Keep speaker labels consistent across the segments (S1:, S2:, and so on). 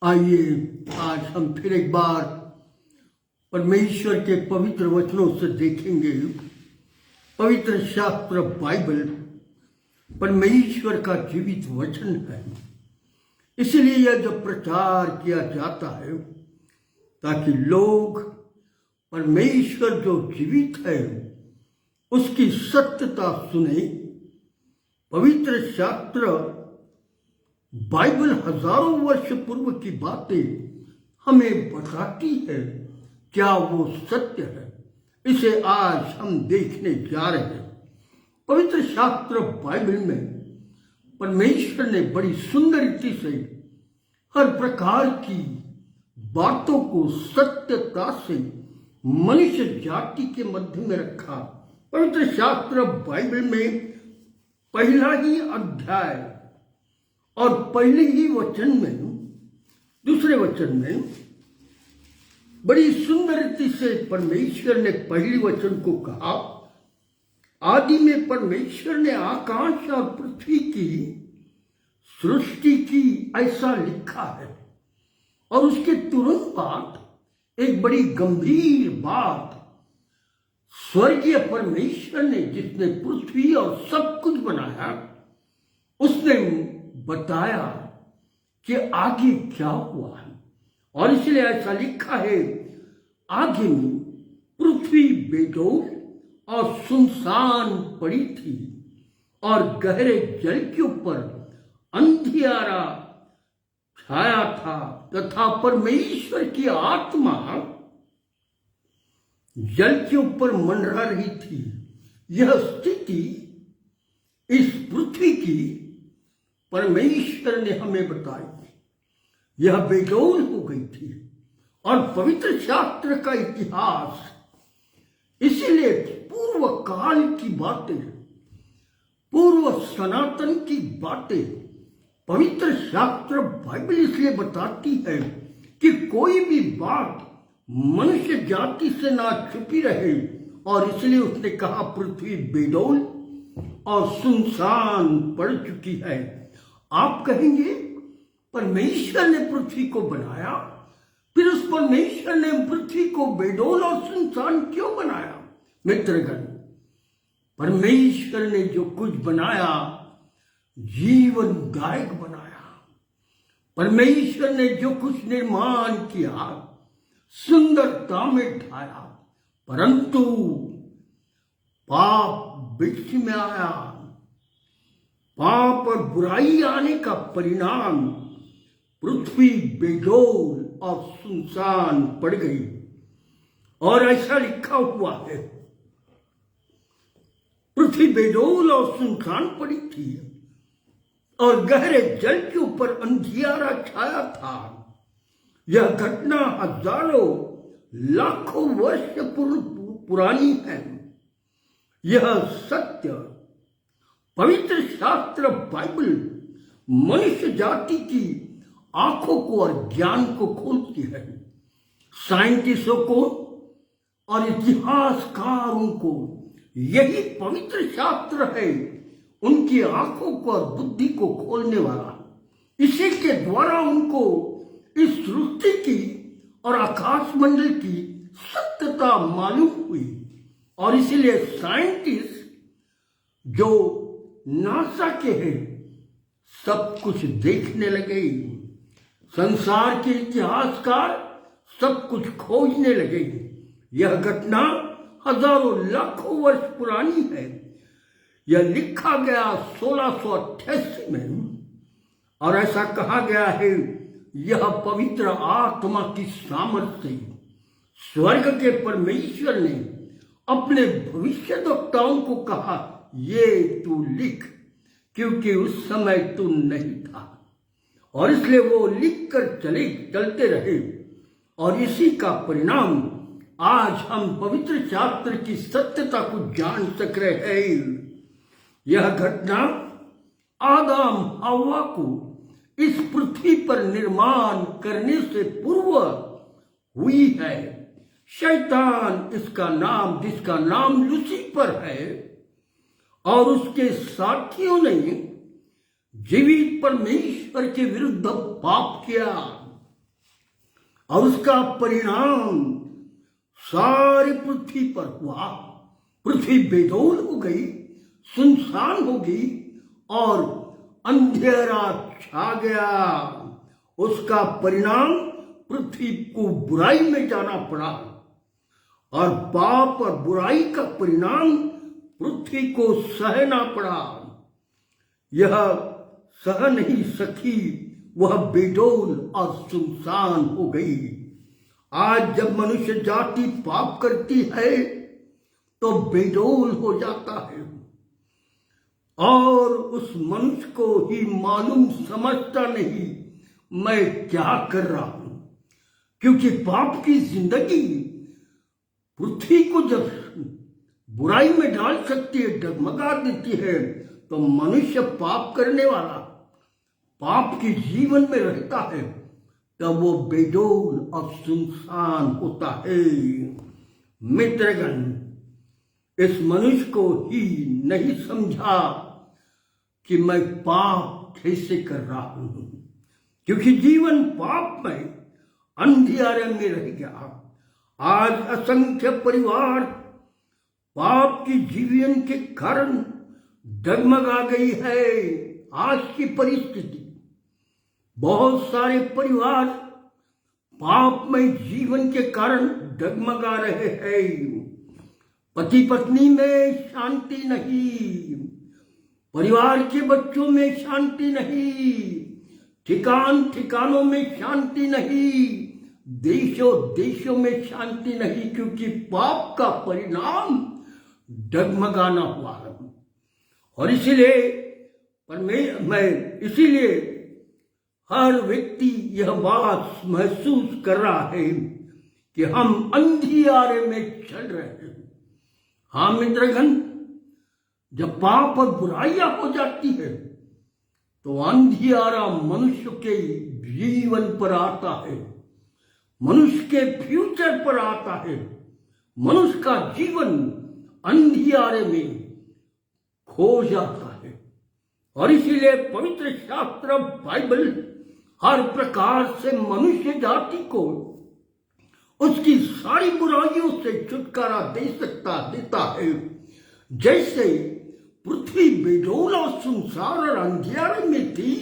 S1: आइए आज हम फिर एक बार परमेश्वर के पवित्र वचनों से देखेंगे। पवित्र शास्त्र बाइबल परमेश्वर का जीवित वचन है, इसलिए यह जब प्रचार किया जाता है ताकि लोग परमेश्वर जो जीवित है उसकी सत्यता सुने। पवित्र शास्त्र बाइबल हजारों वर्ष पूर्व की बातें हमें बताती है, क्या वो सत्य है? इसे आज हम देखने जा रहे हैं। पवित्र शास्त्र बाइबल में परमेश्वर ने बड़ी सुंदर रीति से हर प्रकार की बातों को सत्यता से मनुष्य जाति के मध्य में रखा। पवित्र शास्त्र बाइबल में पहला ही अध्याय और पहले ही वचन में, दूसरे वचन में बड़ी सुंदर रीति से परमेश्वर ने पहली वचन को कहा, आदि में परमेश्वर ने आकाश और पृथ्वी की सृष्टि की, ऐसा लिखा है। और उसके तुरंत बाद एक बड़ी गंभीर बात, स्वर्गीय परमेश्वर ने जिसने पृथ्वी और सब कुछ बनाया, उसने बताया कि आगे क्या हुआ है। और इसलिए ऐसा लिखा है, आगे में पृथ्वी बेडौल और सुनसान पड़ी थी और गहरे जल के ऊपर अंधियारा छाया था तथा परमेश्वर की आत्मा जल के ऊपर मंडरा रही थी। यह स्थिति इस पृथ्वी की परमेश्वर ने हमें बताई। यह बेडौल हो गई थी। और पवित्र शास्त्र का इतिहास, इसीलिए पूर्व काल की बातें, पूर्व सनातन की बातें पवित्र शास्त्र बाइबल इसलिए बताती है कि कोई भी बात मनुष्य जाति से ना छुपी रहे। और इसलिए उसने कहा पृथ्वी बेडौल और सुनसान पड़ चुकी है। आप कहेंगे परमेश्वर ने पृथ्वी को बनाया, फिर उस परमेश्वर ने पृथ्वी को बेडौल और सुनसान क्यों बनाया? मित्रगण, परमेश्वर ने जो कुछ बनाया जीवनदायक बनाया। परमेश्वर ने जो कुछ निर्माण किया सुंदरता में ढाया, परंतु पाप बीच में आया। पाप और बुराई आने का परिणाम पृथ्वी बेडौल और सुनसान पड़ गई। और ऐसा लिखा हुआ है, पृथ्वी बेडौल और सुनसान पड़ी थी और गहरे जल के ऊपर अंधियारा छाया था। यह घटना हजारों लाखों वर्ष पुरानी है। यह सत्य पवित्र शास्त्र बाइबल मनुष्य जाति की आंखों को और ज्ञान को खोलती है। साइंटिस्टों को और इतिहासकारों को यही पवित्र शास्त्र है उनकी आंखों को और बुद्धि को खोलने वाला। इसी के द्वारा उनको इस सृष्टि की और आकाश मंडल की सत्यता मालूम हुई। और इसीलिए साइंटिस्ट जो नासा के हैं सब कुछ देखने लगे, संसार के इतिहासकार सब कुछ खोजने लगे। यह घटना हजारों लाखों वर्ष पुरानी है। यह लिखा गया 1688 में और ऐसा कहा गया है, यह पवित्र आत्मा की सामर्थ्य से स्वर्ग के परमेश्वर ने अपने भविष्यद्वक्ताओं को कहा, ये तू लिख, क्योंकि उस समय तू नहीं था। और इसलिए वो लिख कर चलते रहे। और इसी का परिणाम आज हम पवित्र शास्त्र की सत्यता को जान सक रहे हैं। यह घटना आदम हव्वा को इस पृथ्वी पर निर्माण करने से पूर्व हुई है। शैतान इसका नाम, जिसका नाम लूसीफर है, और उसके साथियों ने जीवित परमेश्वर के विरुद्ध पाप किया। और उसका परिणाम सारी पृथ्वी पर हुआ। पृथ्वी बेदौल हो गई, सुनसान हो गई और अंधेरा छा गया। उसका परिणाम पृथ्वी को बुराई में जाना पड़ा और पाप और बुराई का परिणाम पृथ्वी को सहना पड़ा। यह सह नहीं सकी, वह बेडौल और सुनसान हो गई। आज जब मनुष्य जाति पाप करती है तो बेडौल हो जाता है और उस मनुष्य को ही मालूम समझता नहीं मैं क्या कर रहा हूं, क्योंकि पाप की जिंदगी पृथ्वी को जब बुराई में डाल सकती है, डगमगा देती है, तो मनुष्य पाप करने वाला पाप के जीवन में रहता है तब वो बेडौल और सुनसान होता है। मित्रगण, इस मनुष्य को ही नहीं समझा कि मैं पाप कैसे कर रहा हूं, क्योंकि जीवन पाप में अंधियारे में रह गया। आज असंख्य परिवार पाप की जीवन के कारण डगमगा गई है। आज की परिस्थिति, बहुत सारे परिवार पापमय जीवन के कारण डगमगा रहे हैं। पति पत्नी में शांति नहीं, परिवार के बच्चों में शांति नहीं, ठिकानों में शांति नहीं, देशों देशों में शांति नहीं, क्योंकि पाप का परिणाम डगमगाना हुआ है। और इसीलिए हर व्यक्ति यह बात महसूस कर रहा है कि हम अंधियारे में चल रहे हैं। हाँ मित्रगण, जब पाप और बुराइयां हो जाती है तो अंधियारा मनुष्य के जीवन पर आता है, मनुष्य के फ्यूचर पर आता है। मनुष्य का जीवन अंधियारे में खो जाता है। और इसीलिए पवित्र शास्त्र बाइबल हर प्रकार से मनुष्य जाति को उसकी सारी बुराइयों से छुटकारा देता है। जैसे पृथ्वी बेडौल और सुनसान और अंधियारे में थी,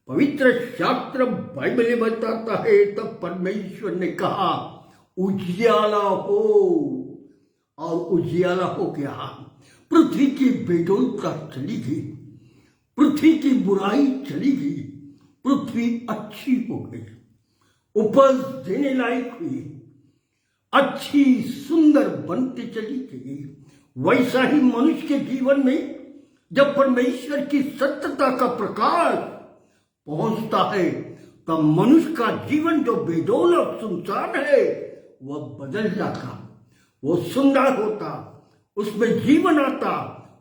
S1: पवित्र शास्त्र बाइबल बताता है, तब परमेश्वर ने कहा उजियाला हो, और उजियाला हो गया। पृथ्वी की बेडौलता चली गई, पृथ्वी की बुराई चली गई, पृथ्वी अच्छी हो गई, उपज देने लायक हुई, अच्छी सुंदर बनती चली गई। वैसा ही मनुष्य के जीवन में जब परमेश्वर की सत्यता का प्रकाश पहुंचता है तब मनुष्य का जीवन जो बेडौल और सुनसान है वह बदल जाता, वो सुंदर होता, उसमें जीवन आता,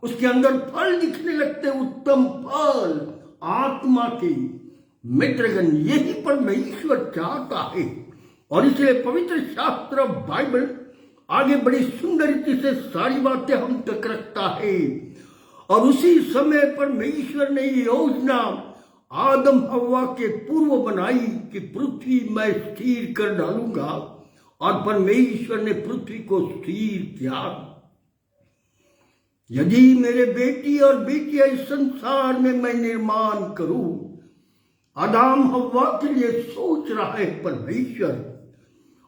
S1: उसके अंदर फल दिखने लगते, उत्तम फल आत्मा की। मित्रगण, यही परमेश्वर चाहता है और इसलिए पवित्र शास्त्र बाइबल आगे बड़ी सुंदर रीति से सारी बातें हम तक रखता है। और उसी समय परमेश्वर ने ये योजना आदम हव्वा के पूर्व बनाई कि पृथ्वी मैं स्थिर कर डालूंगा, और परमेश्वर ने पृथ्वी को स्थिर किया। यदि मेरे बेटी और बेटियां इस संसार में मैं निर्माण करूं, आदम हव्वा के लिए सोच रहा है परमेश्वर,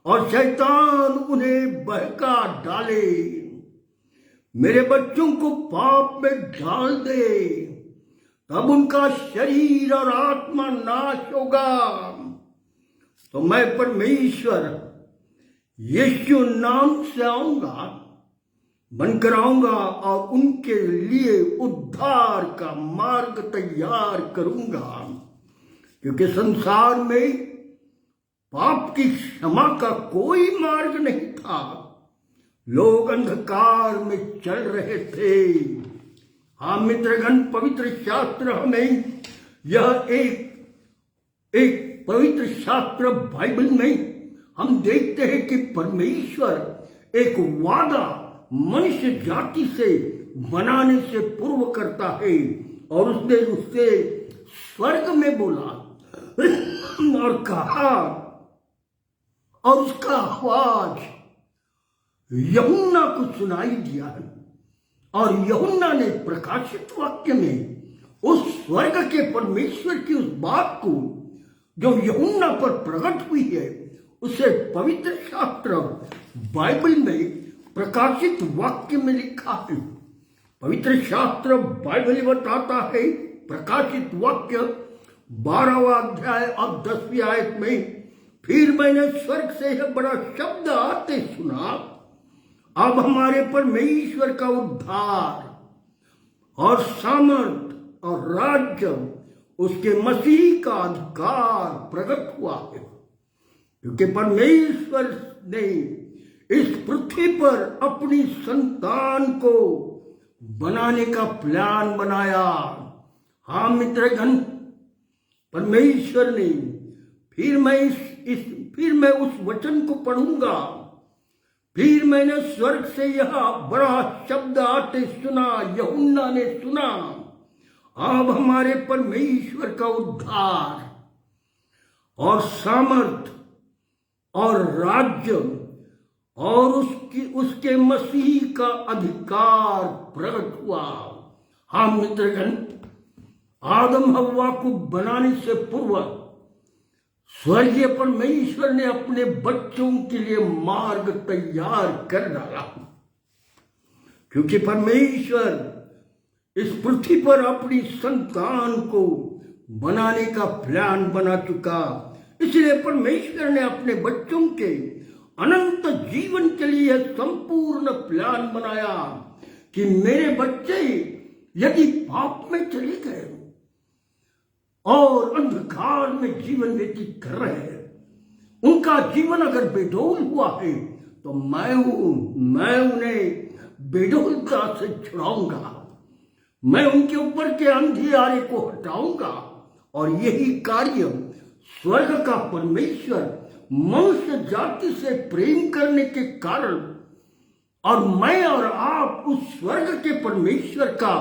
S1: और शैतान उन्हें बहका डाले, मेरे बच्चों को पाप में डाल दे, तब उनका शरीर और आत्मा नाश होगा। तो मैं परमेश्वर यीशु नाम से आऊंगा, बनकर आऊंगा और उनके लिए उद्धार का मार्ग तैयार करूंगा, क्योंकि संसार में पाप की क्षमा का कोई मार्ग नहीं था। लोग अंधकार में चल रहे थे। हाँ मित्रगण, पवित्र शास्त्र हमें यह एक पवित्र शास्त्र बाइबल में हम देखते हैं कि परमेश्वर एक वादा मनुष्य जाति से बनाने से पूर्व करता है, और उसने उससे स्वर्ग में बोला और कहा और उसका आवाज यूहन्ना को सुनाई दिया है। और यूहन्ना ने प्रकाशित वाक्य में उस स्वर्ग के परमेश्वर की उस बात को जो यूहन्ना पर प्रकट हुई है, उसे पवित्र शास्त्र बाइबल में प्रकाशित वाक्य में लिखा है। पवित्र शास्त्र बाइबल बताता है, प्रकाशित वाक्य 12वां अध्याय और 10वीं आयत में, फिर मैंने स्वर्ग से यह बड़ा शब्द आते सुना, अब हमारे परमेश्वर का उद्धार और सामर्थ और राज्य उसके मसीह का अधिकार प्रकट हुआ है, क्योंकि परमेश्वर ने इस पृथ्वी पर अपनी संतान को बनाने का प्लान बनाया। हाँ मित्रगण, परमेश्वर ने फिर मैं उस वचन को पढ़ूंगा। फिर मैंने स्वर्ग से यह बड़ा शब्द आते सुना, यूहन्ना ने सुना, अब हमारे परमेश्वर का उद्धार और सामर्थ और राज्य और उसके मसीह का अधिकार प्रकट हुआ। हाँ मित्रगण, आदम हव्वा को बनाने से पूर्व स्वर्गीय परमेश्वर ने अपने बच्चों के लिए मार्ग तैयार कर डाला, क्योंकि परमेश्वर इस पृथ्वी पर अपनी संतान को बनाने का प्लान बना चुका। इसलिए परमेश्वर ने अपने बच्चों के अनंत जीवन के लिए संपूर्ण प्लान बनाया कि मेरे बच्चे यदि पाप में चले गए और अंधकार में जीवन व्यतीत कर रहे हैं, उनका जीवन अगर बेडौल हुआ है, तो मैं उन्हें बेडौलता से छुड़ाऊंगा, मैं उनके ऊपर के अंधियारे को हटाऊंगा। और यही कार्य स्वर्ग का परमेश्वर मनुष्य जाति से प्रेम करने के कारण, और मैं और आप उस स्वर्ग के परमेश्वर का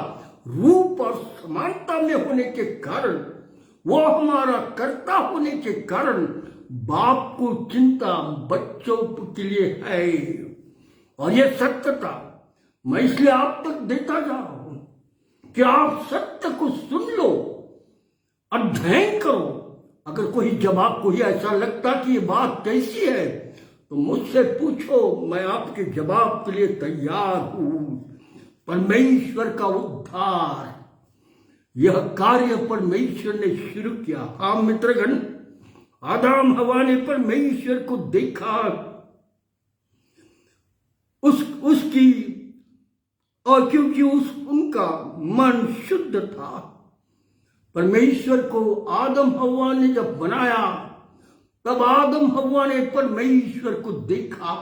S1: रूप और समानता में होने के कारण, वो हमारा कर्ता होने के कारण, बाप को चिंता बच्चों के लिए है। और ये सत्यता मैं इसलिए आप तक देता जा रहा हूं कि आप सत्य को सुन लो, अध्ययन करो। अगर जब आपको ऐसा लगता कि ये बात कैसी है, तो मुझसे पूछो, मैं आपके जवाब के लिए तैयार हूं। परमेश्वर का उद्धार, यह कार्य परमेश्वर ने शुरू किया। हाँ मित्रगण, आदम हवा ने परमेश्वर को देखा, उसकी और क्योंकि उनका मन शुद्ध था, परमेश्वर को आदम हवा ने जब बनाया, तब आदम हवा ने परमेश्वर को देखा,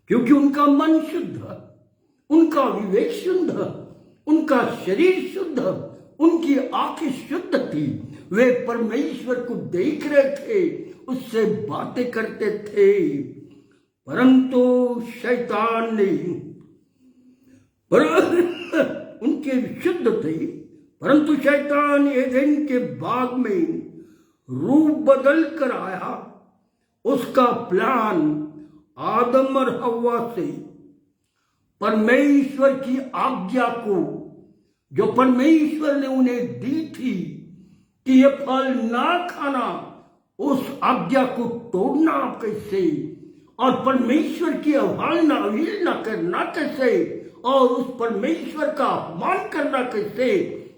S1: क्योंकि उनका मन शुद्ध, उनका विवेक शुद्ध, उनका शरीर शुद्ध, उनकी आंखें शुद्ध थी। वे परमेश्वर को देख रहे थे, उससे बातें करते थे। परंतु शैतान ने, उनके शुद्ध थे, परंतु शैतान एदेन के बाग में रूप बदल कर आया। उसका प्लान आदम और हव्वा से परमेश्वर की आज्ञा को, जो परमेश्वर ने उन्हें दी थी कि ये फल ना खाना, उस आज्ञा को तोड़ना कैसे, और परमेश्वर की अवहेलना करना कैसे, और उस परमेश्वर का अपमान करना कैसे।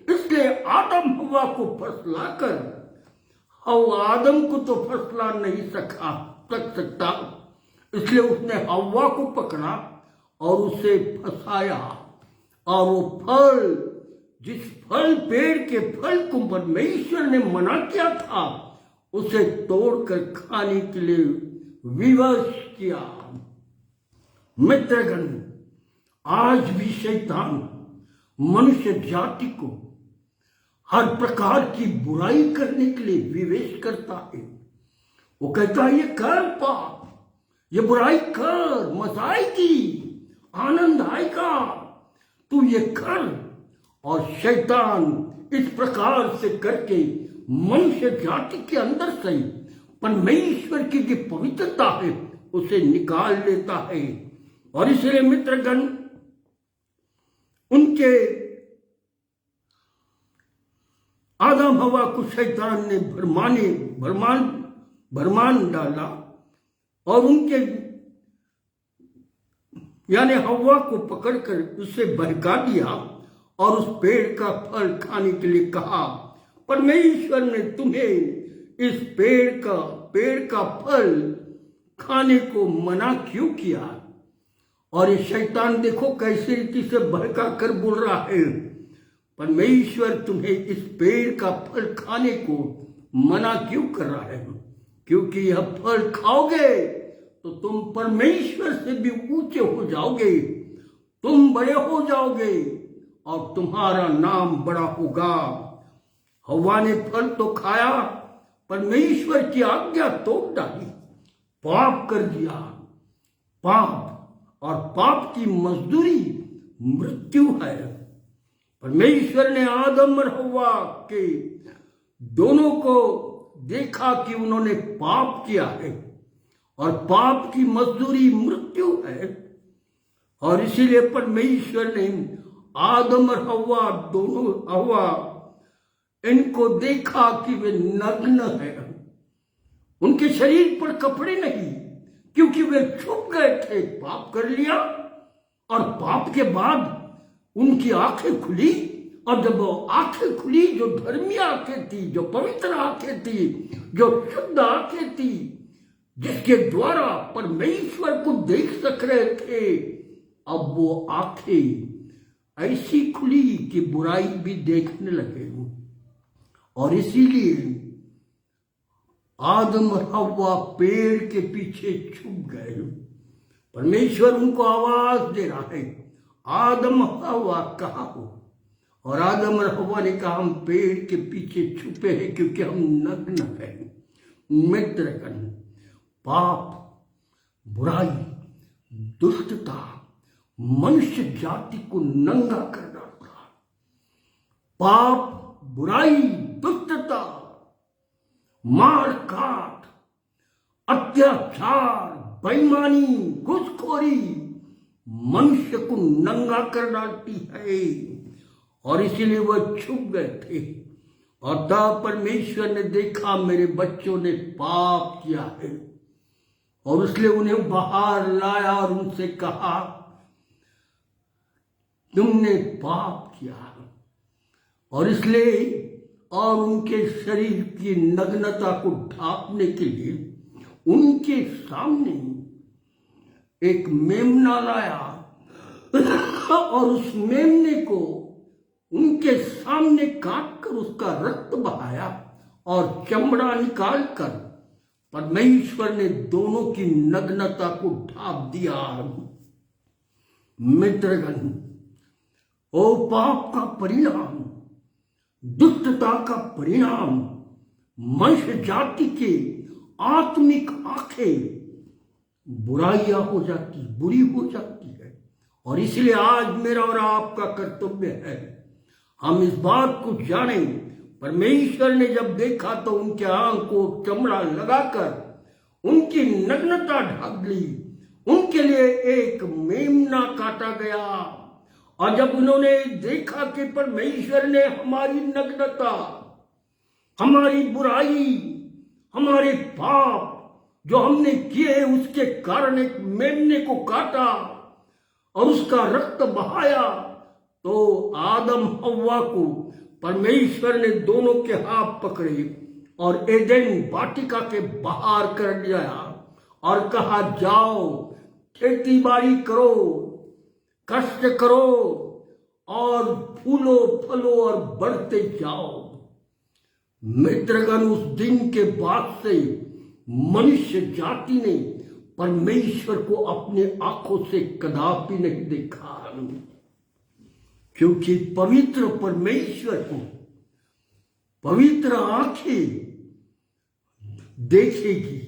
S1: इसलिए आदम हव्वा को फसलाकर, और आदम को तो फसला नहीं सकता, इसलिए उसने हव्वा को पकड़ा और उसे फंसाया। और वो फल, जिस पेड़ के फल को परमेश्वर ने मना किया था, उसे तोड़कर खाने के लिए विवश किया। मित्रगण, आज भी शैतान मनुष्य जाति को हर प्रकार की बुराई करने के लिए विवेश करता है। वो कहता है, ये कर पाप, ये बुराई कर, मजा आएगी, आनंद आएगा, तू ये कर। और शैतान इस प्रकार से करके मनुष्य जाति के अंदर से परमेश्वर की जो पवित्रता है उसे निकाल लेता है। और इसलिए मित्रगण, उनके आदम हवा को शैतान ने भरमान डाला और उनके यानी हवा को पकड़कर उसे बहका दिया और उस पेड़ का फल खाने के लिए कहा। परमेश्वर ने तुम्हें इस पेड़ का फल खाने को मना क्यों किया? और ये शैतान देखो कैसे रीति से बहका कर बोल रहा है, परमेश्वर तुम्हें इस पेड़ का फल खाने को मना क्यों कर रहा है? क्योंकि यह फल खाओगे तो तुम परमेश्वर से भी ऊंचे हो जाओगे, तुम बड़े हो जाओगे और तुम्हारा नाम बड़ा होगा। हव्वा ने फल तो खाया, परमेश्वर की आज्ञा तोड़ डाली, पाप कर दिया। पाप और पाप की मजदूरी मृत्यु है। परमेश्वर ने आदम और हव्वा के दोनों को देखा कि उन्होंने पाप किया है और पाप की मजदूरी मृत्यु है। और इसीलिए परमेश्वर ने आदम और हव्वा इनको देखा कि वे नग्न है। उनके शरीर पर कपड़े नहीं, क्योंकि वे छुप गए थे, पाप कर लिया। और पाप के बाद उनकी आंखें खुली, और जब वो आंखें खुली, जो धर्मी आंखें थी, जो पवित्र आंखें थी, जो शुद्ध आंखें थी, जिसके द्वारा परमेश्वर को देख सक रहे थे, अब वो आंखें ऐसी खुली कि बुराई भी देखने लगे। और इसीलिए आदम और हव्वा पेड़ के पीछे छुप गए। परमेश्वर उनको आवाज दे रहा है, आदम हव्वा कहाँ हो? और आदम और हव्वा ने कहा, हम पेड़ के पीछे छुपे हैं क्योंकि हम नग्न हैं। मित्रगण, पाप, बुराई, दुष्टता मनुष्य जाति को नंगा कर डालता। पाप, बुराई, दुष्टता, मार काट, अत्याचार, बेईमानी, घूसखोरी मनुष्य को नंगा कर डालती है। और इसीलिए वह छुप गए थे। और तब परमेश्वर ने देखा मेरे बच्चों ने पाप किया है, और इसलिए उन्हें बाहर लाया और उनसे कहा, तुमने पाप किया। और इसलिए और उनके शरीर की नग्नता को ढांपने के लिए उनके सामने एक मेमना लाया और उस मेमने को उनके सामने काट कर उसका रक्त बहाया और चमड़ा निकाल कर परमेश्वर ने दोनों की नग्नता को ढांप दिया। मित्रगण, ओ पाप का परिणाम, दुष्टता का परिणाम मनुष्य जाति के आत्मिक आंखें बुराइयां हो जाती, बुरी हो जाती है। और इसलिए आज मेरा और आपका कर्तव्य है, हम इस बात को जानें। परमेश्वर ने जब देखा तो उनके आंख को चमड़ा लगाकर उनकी नग्नता ढक ली, उनके लिए एक मेमना काटा गया। और जब उन्होंने देखा कि परमेश्वर ने हमारी नग्नता, हमारी बुराई, हमारे पाप जो हमने किए उसके कारण एक मेमने को काटा और उसका रक्त बहाया, तो आदम हव्वा को परमेश्वर ने दोनों के हाथ पकड़े और एदेन वाटिका के बाहर कर दिया और कहा, जाओ खेती बाड़ी करो, कष्ट करो और फूलो फलो और बढ़ते जाओ। मित्रगण, उस दिन के बाद से मनुष्य जाति ने परमेश्वर को अपने आंखों से कदापि नहीं देखा, क्योंकि पवित्र परमेश्वर को पवित्र आंखें देखेगी।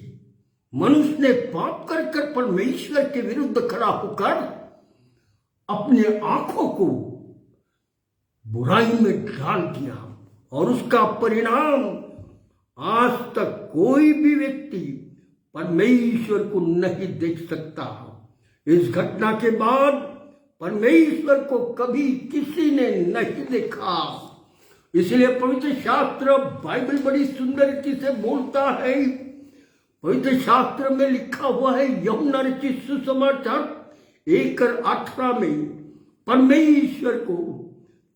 S1: मनुष्य ने पाप कर कर परमेश्वर के विरुद्ध खड़ा होकर अपने आंखों को बुराई में डाल दिया और उसका परिणाम आज तक कोई भी व्यक्ति परमेश्वर को नहीं देख सकता। इस घटना के बाद परमेश्वर को कभी किसी ने नहीं देखा। इसलिए पवित्र शास्त्र बाइबल बड़ी सुंदर रीति से बोलता है। पवित्र शास्त्र में लिखा हुआ है, यूहन्ना रचित सुसमाचार 1:18 में, परमेश्वर को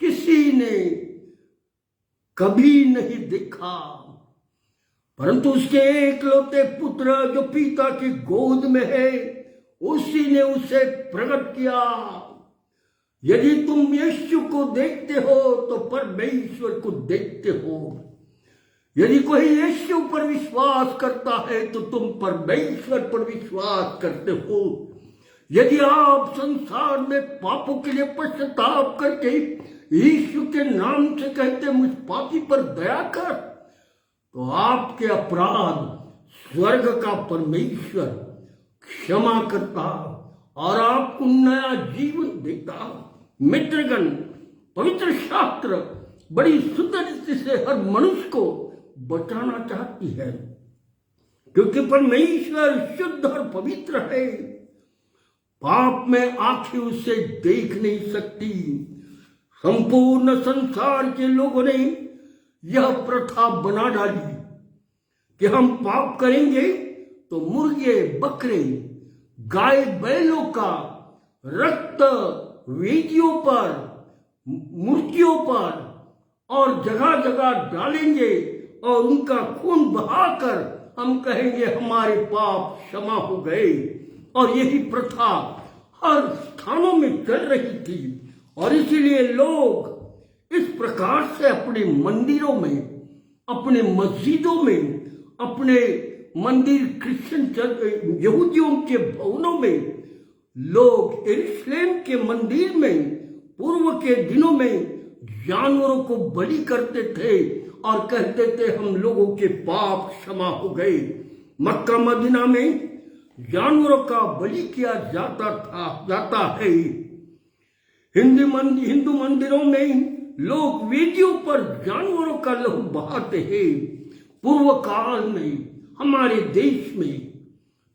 S1: किसी ने कभी नहीं देखा, परंतु उसके एकलौते पुत्र जो पिता की गोद में है, उसी ने उसे प्रकट किया। यदि तुम यीशु को देखते हो तो परमेश्वर को देखते हो। यदि कोई यीशु पर विश्वास करता है तो तुम परमेश्वर पर विश्वास करते हो। यदि आप संसार में पापों के लिए पश्चाताप करके यीशु के नाम से कहते मुझ पापी पर दया कर, तो आपके अपराध स्वर्ग का परमेश्वर क्षमा करता और आपको नया जीवन देता। मित्रगण, पवित्र शास्त्र बड़ी सुंदर रीति से हर मनुष्य को बचाना चाहती है, क्योंकि परमेश्वर शुद्ध और पवित्र है। पाप में आंखें उसे देख नहीं सकती। संपूर्ण संसार के लोगों ने यह प्रथा बना डाली कि हम पाप करेंगे तो मुर्गे, बकरे, गाय बैलों का रक्त वेदियों पर, मूर्तियों पर और जगह जगह डालेंगे और उनका खून बहाकर हम कहेंगे हमारे पाप क्षमा हो गए। और यही प्रथा हर स्थानों में चल रही थी। और इसीलिए लोग इस प्रकार से अपने मंदिरों में, अपने मस्जिदों में, अपने मंदिर क्रिश्चियन यहूदियों के भवनों में, लोग यरूशलेम के मंदिर में पूर्व के दिनों में जानवरों को बलि करते थे और कहते थे हम लोगों के पाप क्षमा हो गए। मक्का मदीना में जानवरों का बलि किया जाता है। हिंदू मंदिरों में लोग वेदियों पर जानवरों का लहू बहाते हैं। पूर्व काल में हमारे देश में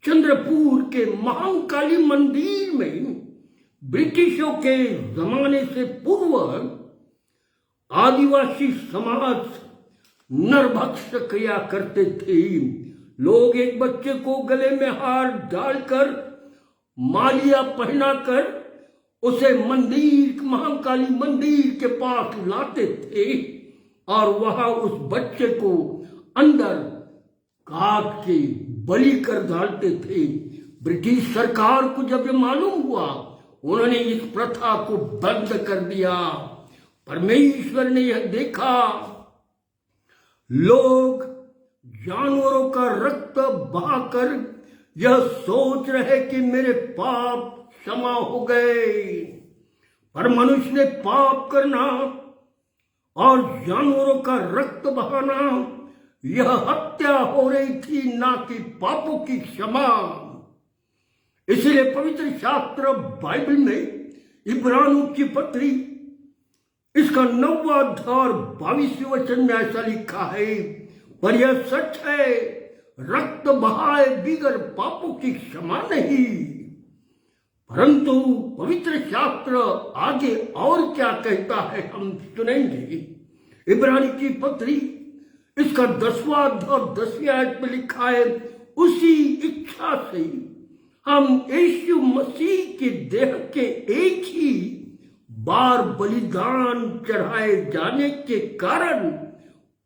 S1: चंद्रपुर के महाकाली मंदिर में ब्रिटिशों के जमाने से पूर्व आदिवासी समाज नरभक्ष किया करते थे। लोग एक बच्चे को गले में हार डालकर, मालिया पहनाकर उसे मंदिर, महाकाली मंदिर के पास लाते थे और वहां उस बच्चे को अंदर काट के बलि कर डालते थे। ब्रिटिश सरकार को जब ये मालूम हुआ, उन्होंने इस प्रथा को बंद कर दिया। परमेश्वर ने यह देखा, लोग जानवरों का रक्त बहाकर यह सोच रहे कि मेरे पाप क्षमा हो गए, पर मनुष्य ने पाप करना और जानवरों का रक्त बहाना, यह हत्या हो रही थी, ना कि पापों की क्षमा। इसलिए पवित्र शास्त्र बाइबल में इब्रानियों की पत्री इसका 9वां अध्याय और 22वें वचन में ऐसा लिखा है, पर यह सच है, रक्त बहाए बिगर पापों की क्षमा नहीं। परंतु पवित्र शास्त्र आगे और क्या कहता है हम सुनेंगे। इब्रानी की पत्री इसका 10वां अध्याय और 10वीं आयत में लिखा है, उसी इच्छा से हम यीशु मसीह के देह के एक ही बार बलिदान चढ़ाए जाने के कारण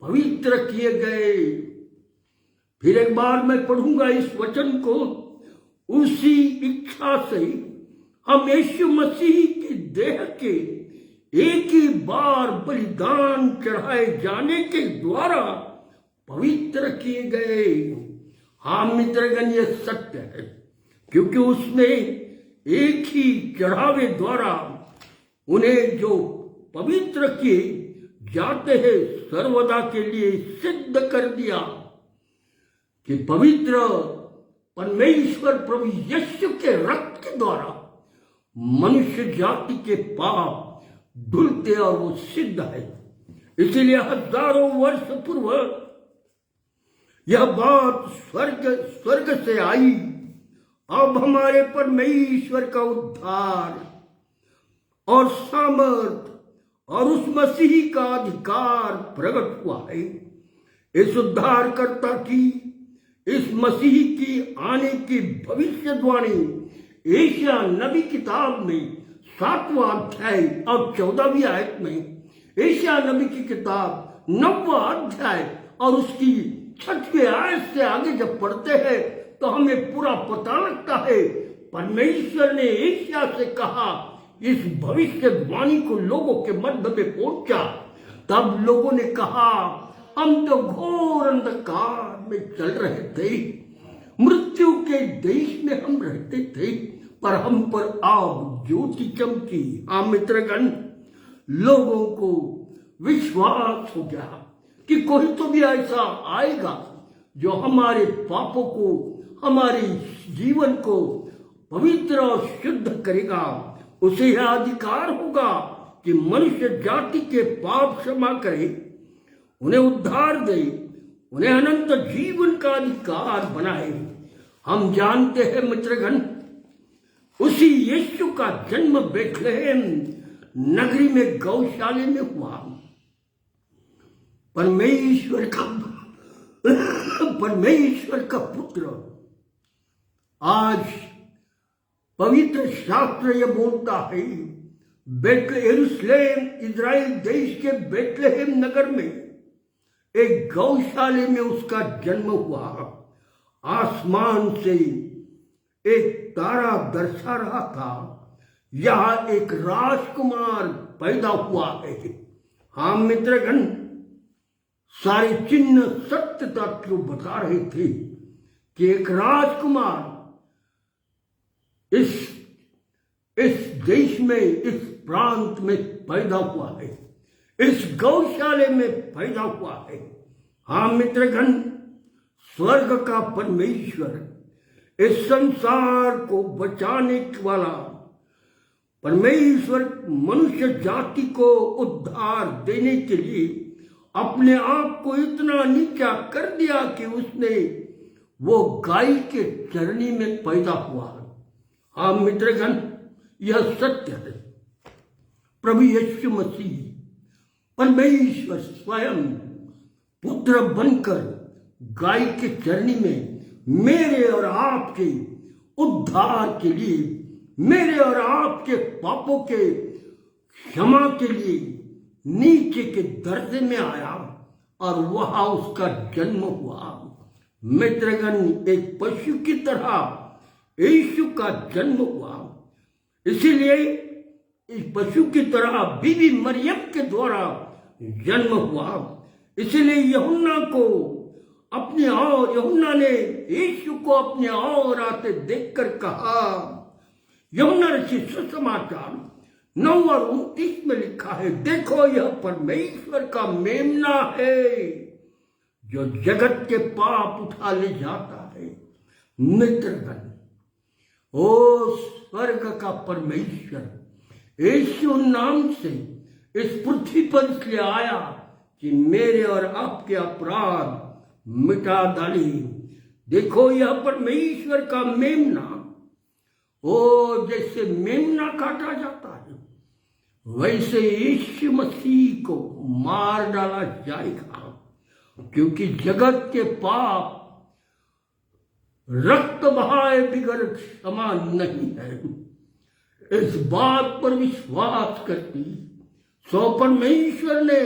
S1: पवित्र किए गए। फिर एक बार मैं पढ़ूंगा इस वचन को, उसी इच्छा से हम यीशु मसीह के देह के एक ही बार बलिदान चढ़ाए जाने के द्वारा पवित्र किए गए। हाँ मित्रगण, यह सत्य है, क्योंकि उसमें एक ही चढ़ावे द्वारा उन्हें जो पवित्र किए जाते हैं सर्वदा के लिए सिद्ध कर दिया कि पवित्र परमेश्वर प्रभु यीशु के रक्त के द्वारा मनुष्य जाति के पाप धुलते और वो सिद्ध है। इसीलिए हजारों वर्ष पूर्व यह बात स्वर्ग से आई। अब हमारे परमेश्वर का उद्धार और सामर्थ और उस मसीह का अधिकार प्रकट हुआ है। इस उद्धारकर्ता की, इस मसीह की आने की भविष्यवाणी एशिया नबी किताब में 7वां अध्याय और 14वीं आयत में, एशिया नबी की किताब 9वां अध्याय और उसकी 6वीं आयत से आगे जब पढ़ते हैं तो हमें पूरा पता लगता है परमेश्वर ने एशिया से कहा, इस भविष्यवाणी को लोगों के मध्य में पहुंचा। तब लोगों ने कहा, हम तो घोर अंधकार में चल रहे थे, मृत्यु के देश में हम रहते थे, पर हम पर आग ज्योति चमकी। हाँ मित्रगण, लोगों को विश्वास हो गया कि कोई तो भी ऐसा आएगा जो हमारे पापों को, हमारे जीवन को पवित्र और शुद्ध करेगा। उसे यह अधिकार होगा कि मनुष्य जाति के पाप क्षमा करे, उन्हें उद्धार दे, उन्हें अनंत जीवन का अधिकार बनाए। हम जानते हैं मित्रगण, उसी यीशु का जन्म बेथलेहम नगरी में गौशाले में हुआ। परमेश्वर का पुत्र। आज पवित्र शास्त्र यह बोलता है, यरूशलेम इजराइल देश के बेथलेहम नगर में एक गौशाले में उसका जन्म हुआ। आसमान से एक तारा दर्शा रहा था, यहां एक राजकुमार पैदा हुआ है। हाँ मित्रगण, सारे चिन्ह सत्यता को बता रहे थे कि एक राजकुमार इस देश में, इस प्रांत में पैदा हुआ है, इस गौशाले में पैदा हुआ है। हाँ मित्रगण, स्वर्ग का परमेश्वर, इस संसार को बचाने वाला परमेश्वर मनुष्य जाति को उद्धार देने के लिए अपने आप को इतना नीचा कर दिया कि उसने वो गाय के चरनी में पैदा हुआ। हाँ मित्रगण, यह सत्य है। प्रभु यीशु मसीह परमेश्वर स्वयं पुत्र बनकर गाय के चरनी में मेरे और आपके उद्धार के लिए, मेरे और आपके पापों के क्षमा के लिए नीचे के दर्जे में आया और वहां उसका जन्म हुआ। मित्रगण, एक पशु की तरह यीशु का जन्म हुआ। इसीलिए इस पशु की तरह बीबी मरियम के द्वारा जन्म हुआ। इसीलिए यूहन्ना ने यीशु को अपने और आते देखकर कहा, यूहन्ना रचित सुसमाचार 9 और 29 में लिखा है, देखो यह परमेश्वर का मेमना है जो जगत के पाप उठा ले जाता है। मित्रगण, ओ स्वर्ग का परमेश्वर यीशु नाम से इस पृथ्वी पर इसलिए आया कि मेरे और आपके अपराध मिटा डाले। देखो यह परमेश्वर का मेमना, ओ जैसे मेमना काटा जाता है वैसे यीशु मसीह को मार डाला जाएगा, क्योंकि जगत के पाप रक्त बहाए बिगर क्षमा नहीं है। इस बात पर विश्वास करती सो परमेश्वर ने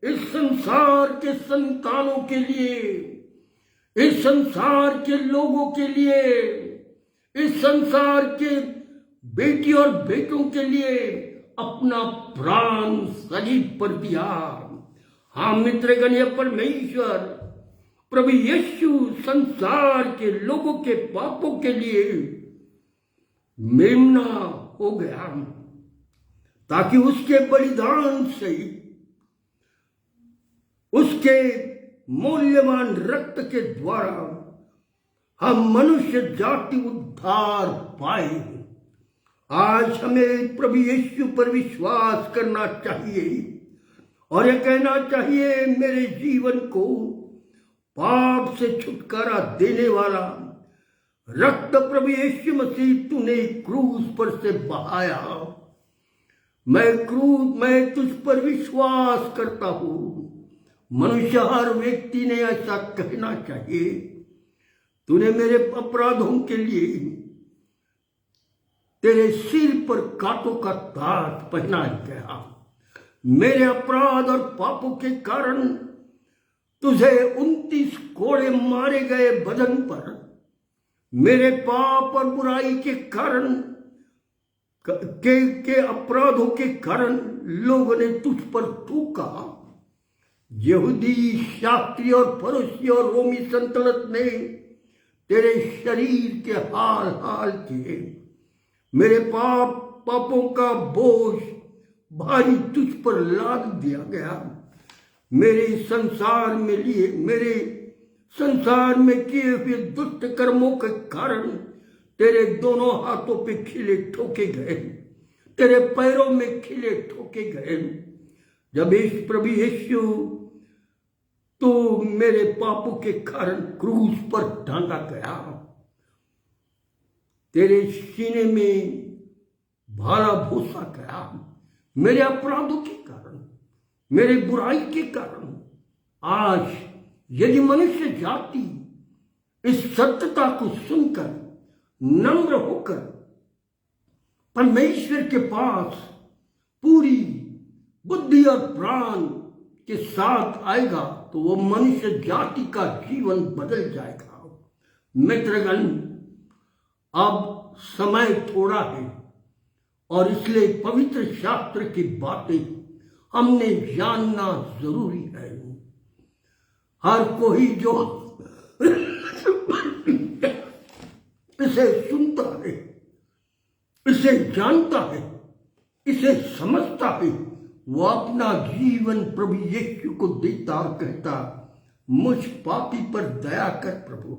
S1: इस संसार के संतानों के लिए, इस संसार के लोगों के लिए, इस संसार के बेटी और बेटों के लिए अपना प्राण सलीब पर दिया। हाँ मित्रगण, यह परमेश्वर प्रभु यीशु संसार के लोगों के पापों के लिए मेमना हो गया, ताकि उसके बलिदान से, उसके मूल्यवान रक्त के द्वारा हम मनुष्य जाति उद्धार पाए। आज हमें प्रभु यीशु पर विश्वास करना चाहिए और यह कहना चाहिए, मेरे जीवन को पाप से छुटकारा देने वाला रक्त प्रभु यीशु मसीह तूने क्रूस पर से बहाया। मैं तुझ पर विश्वास करता हूं। मनुष्य हर व्यक्ति ने ऐसा कहना चाहिए। तूने मेरे अपराधों के लिए तेरे सिर पर कांटों का ताज पहनाया गया। मेरे अपराध और पापों के कारण तुझे 29 कोड़े मारे गए बदन पर। मेरे पाप और बुराई के कारण के अपराधों के कारण लोगों ने तुझ पर थूका। यहूदी शास्त्री और फरीसी और रोमी सल्तनत ने तेरे शरीर के हाल हाल किए। मेरे पापों का बोझ भारी तुझ पर लाद दिया गया। मेरे संसार में किए हुए दुष्ट कर्मों के कारण तेरे दोनों हाथों पे खिले ठोके गए, तेरे पैरों में खिले ठोके गए। जब इस प्रभु यीशु तो मेरे पापों के कारण क्रूस पर टांगा गया, तेरे सीने में भाला भूसा गया। मेरे अपराधों के कारण, मेरे बुराई के कारण आज यदि मनुष्य जाति इस सत्यता को सुनकर नम्र होकर परमेश्वर के पास पूरी बुद्धि और प्राण के साथ आएगा तो वो मनुष्य जाति का जीवन बदल जाएगा। मित्रगण, अब समय थोड़ा है और इसलिए पवित्र शास्त्र की बातें हमने जानना जरूरी है। हर कोई जो इसे सुनता है, इसे जानता है, इसे समझता है, वो अपना जीवन प्रभु यीशु को देता और कहता, मुझ पापी पर दया कर प्रभु,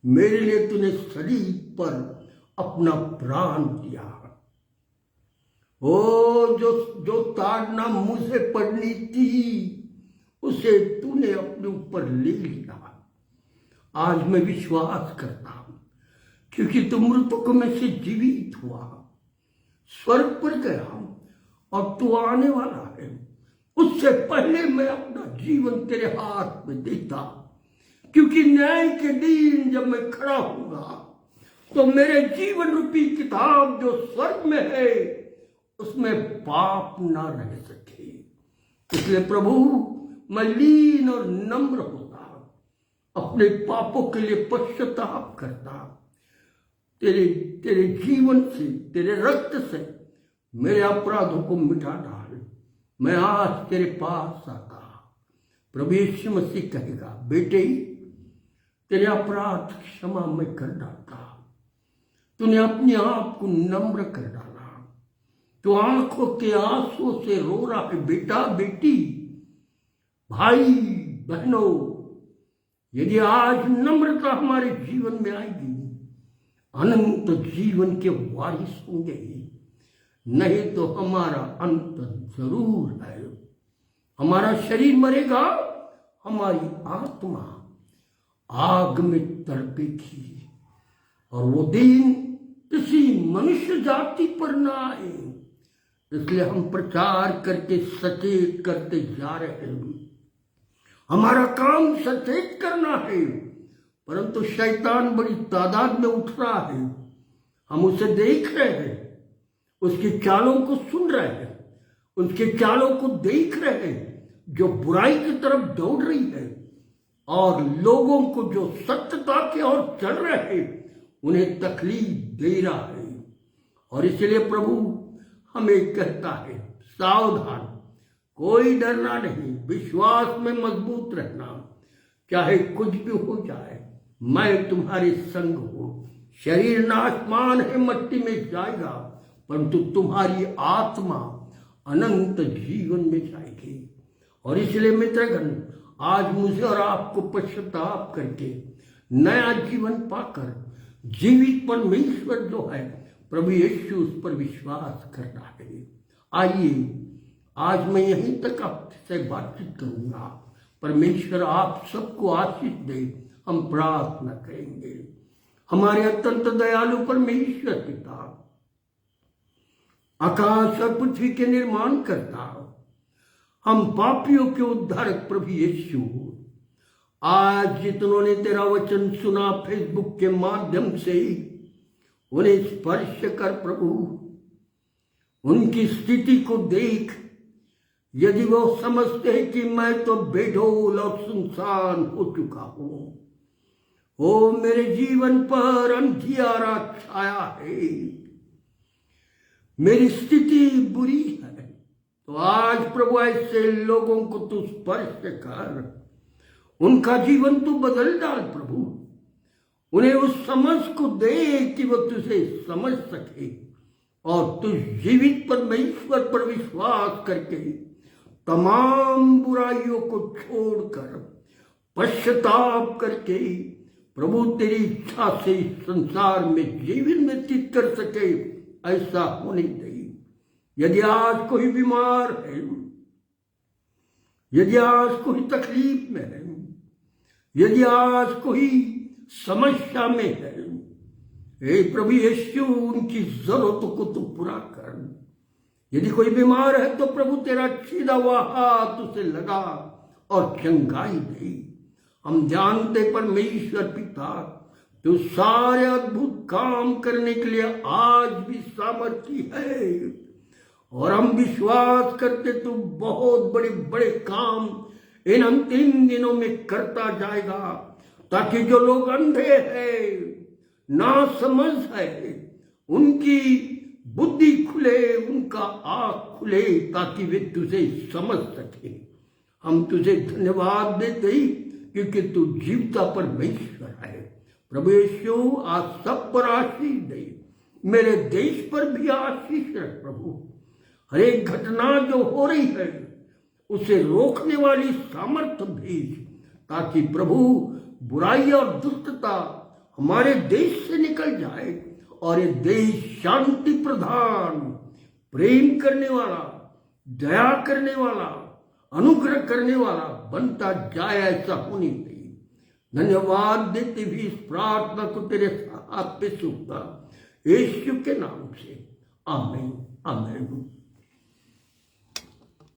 S1: मेरे लिए तूने शरीर पर अपना प्राण दिया। ओ जो ताड़ना मुझे पड़नी थी उसे तूने अपने ऊपर ले लिया। आज मैं विश्वास करता हूं क्योंकि तू मृतकों में से जीवित हुआ, स्वर्ग पर गया और तू आने वाला है। उससे पहले मैं अपना जीवन तेरे हाथ में देता, क्योंकि न्याय के दिन जब मैं खड़ा होऊंगा तो मेरे जीवन रूपी किताब जो स्वर्ग में है उसमें पाप ना रह सके। इसलिए प्रभु, मैं लीन और नम्र होता, अपने पापों के लिए पश्चाताप करता, तेरे जीवन से, तेरे रक्त से मेरे अपराधों को मिटा डाल। मैं आज तेरे पास आता। प्रभु यीशु मसीह कहेगा, बेटे तेरे अपराध क्षमा मैं कर डालता। तूने अपने आप को नम्र कर डाला, तो आंखों के आंसुओं से रो रहा है। बेटा, बेटी, भाई बहनों, यदि आज नम्रता हमारे जीवन में आएगी, अनंत जीवन के वारिस होंगे। नहीं तो हमारा अंत जरूर है। हमारा शरीर मरेगा, हमारी आत्मा आग में तड़पेगी और वो दिन किसी मनुष्य जाति पर ना आए। इसलिए हम प्रचार करके सचेत करते जा रहे हैं। हमारा काम सचेत करना है, परंतु शैतान बड़ी तादाद में उठ रहा है। हम उसे देख रहे हैं, उसकी चालों को सुन रहे हैं, उसके चालों को देख रहे हैं, जो बुराई की तरफ दौड़ रही है, और लोगों को जो सत्यता की ओर चल रहे हैं उन्हें तकलीफ दे रहा है। और इसलिए प्रभु हमें कहता है, सावधान, कोई डरना नहीं, विश्वास में मजबूत रहना, चाहे कुछ भी हो जाए, मैं तुम्हारे संग हूं। शरीर नाशमान है, मिट्टी में जाएगा, परंतु तुम्हारी आत्मा अनंत जीवन में जाएगी। और इसलिए मित्रगण, आज मुझे और आपको पश्चाताप करके नया जीवन पाकर जीवित परमेश्वर जो है प्रभु यीशु, उस पर विश्वास करना है। आइए, आज मैं यहीं तक आपसे बातचीत करूंगा। परमेश्वर आप सबको आशीष दे, हम प्रार्थना करेंगे। हमारे अत्यंत दयालु परमेश्वर पिता, आकाश और पृथ्वी के निर्माण करता, हम पापियों के उद्धारक प्रभु यीशु, आज जितनों ने तेरा वचन सुना फेसबुक के माध्यम से, उन्हें स्पर्श कर प्रभु, उनकी स्थिति को देख। यदि वो समझते हैं कि मैं तो बेडौल और सुनसान हो चुका हूं, ओ मेरे जीवन पर अंधियारा छाया है, मेरी स्थिति बुरी है, तो आज प्रभु ऐसे लोगों को तू स्पर्श कर, उनका जीवन तू बदल डाल प्रभु। उन्हें उस समझ को दे कि वो तुझे समझ सके और तू जीवित परमेश्वर पर विश्वास करके तमाम बुराइयों को छोड़कर पश्चाताप करके प्रभु तेरी इच्छा से संसार में जीवन व्यतीत कर सके, ऐसा होने दे। यदि आज कोई बीमार है, यदि आज कोई तकलीफ में है, यदि आज कोई समस्या में है, हे प्रभु यीशु उनकी जरूरतों को तू पूरा कर। यदि कोई बीमार है तो प्रभु तेरा सीधा हुआ हाथ उसे लगा और चंगाई दे। हम जानते परमेश्वर पिता तू सारे अद्भुत काम करने के लिए आज भी सामर्थी है, और हम विश्वास करते तू बहुत बड़े बड़े काम इन अंतिम दिनों में करता जाएगा, ताकि जो लोग अंधे हैं, ना समझ है, उनकी बुद्धि खुले, उनका आँख खुले, ताकि वे तुझे समझ सके। हम तुझे धन्यवाद देते ही क्योंकि तू जीवता परमेश्वर है। प्रभु यीशु आज सब पर आशीष दे, मेरे देश पर भी आशीष रख प्रभु। हर एक घटना जो हो रही है उसे रोकने वाली सामर्थ्य भेज, ताकि प्रभु बुराई और दुष्टता हमारे देश से निकल जाए और ये देश शांति प्रधान, प्रेम करने वाला, दया करने वाला, अनुग्रह करने वाला बनता जाए, ऐसा होनी चाहिए। धन्यवाद देते भी इस प्रार्थना को तेरे हाथ पे सौंपता, यीशु के नाम से, आमीन आमीन।